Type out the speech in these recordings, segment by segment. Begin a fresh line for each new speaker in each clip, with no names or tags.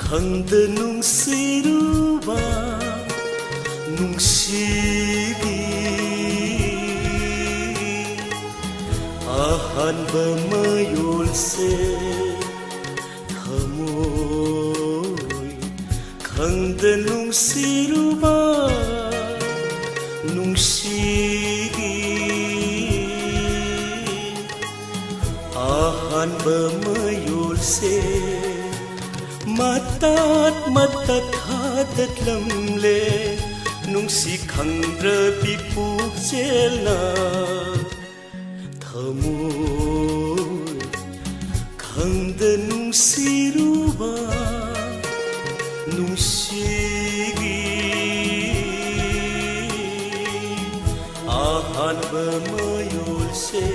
khanda nungsiruba nungsibi ahanba mayolse thamoy khanda nungsiruba nungsibi ahanba mayolse matat matat hadat lamle nung si khandra pipuk selna thamoy khanda nung siruba nung sigi ahan ba mayolse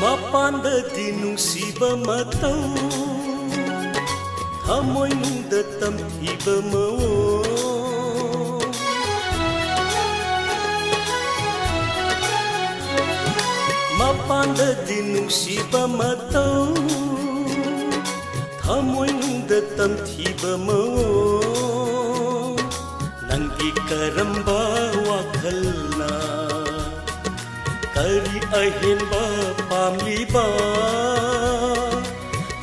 mapanda dinung siba matau thamoy nung datam thiba mao mapanda dinung siba matau thamoy nung datam thiba mao nanggi karamba wakhalna kari ahen ba pamli ba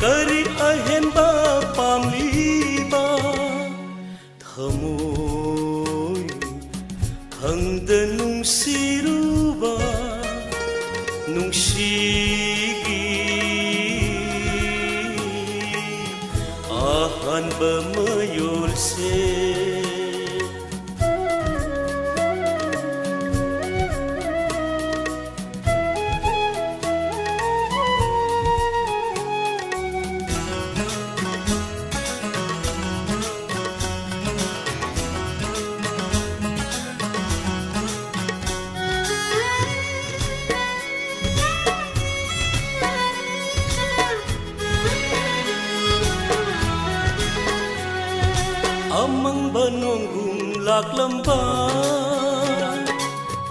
kari ahen ba pamli ba thamoy khanda nung siruba nung sigi ahan ba mayolse amang banong laklamba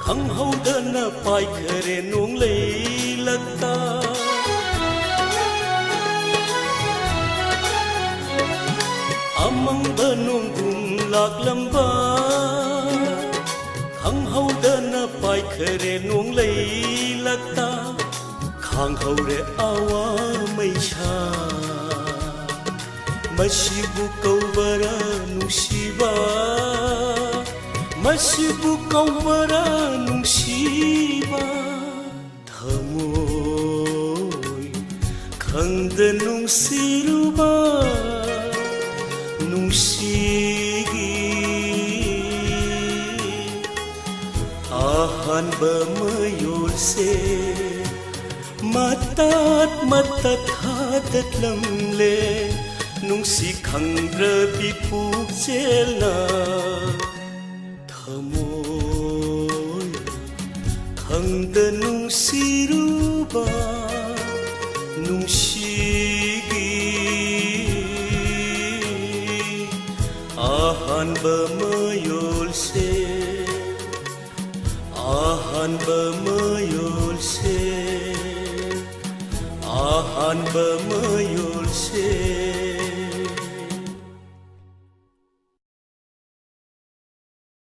khang hau dana pai khare nong lei lagta amang banong laklamba khang hau dana pai khare nong lei lagta khang hau re awa mai cha masibu kaubara nungsiba masibu kaubara nungsiba thamoy khanda nungsiruba nungsigi ahan ba mayolse matat matat hadat lamle nung si khandra pipuk selna thamoy khanda nung siruba nung sigi ahan ba mayolse ahan ba mayolse ahan ba mayolse